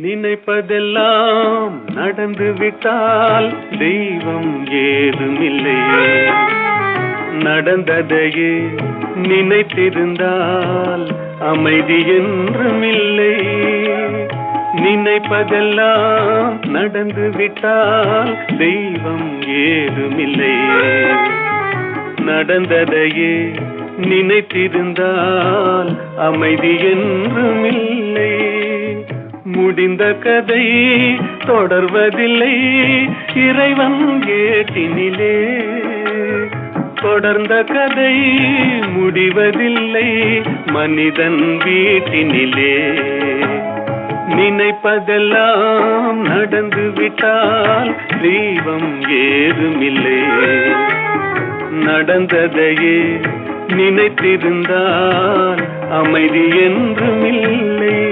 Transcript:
நினைப்பதெல்லாம் நடந்து விட்டால் தெய்வம் ஏதுமில்லை. நடந்ததையே நினைத்திருந்தால் அமைதி என்றுமில்லை. நினைப்பதெல்லாம் நடந்து விட்டால் தெய்வம் ஏதுமில்லை. நடந்ததையே நினைத்திருந்தால் அமைதி என்றுமில்லை. முடிந்த கதை தொடர்வதில்லை இறைவன் ஏட்டினிலே. தொடர்ந்த கதை முடிவதில்லை மனிதன் வீட்டினிலே. நினைப்பதெல்லாம் நடந்து விட்டால் தெய்வம் ஏதுமில்லை. நடந்ததையே நினைத்திருந்தால் அமைதி என்றுமில்லை.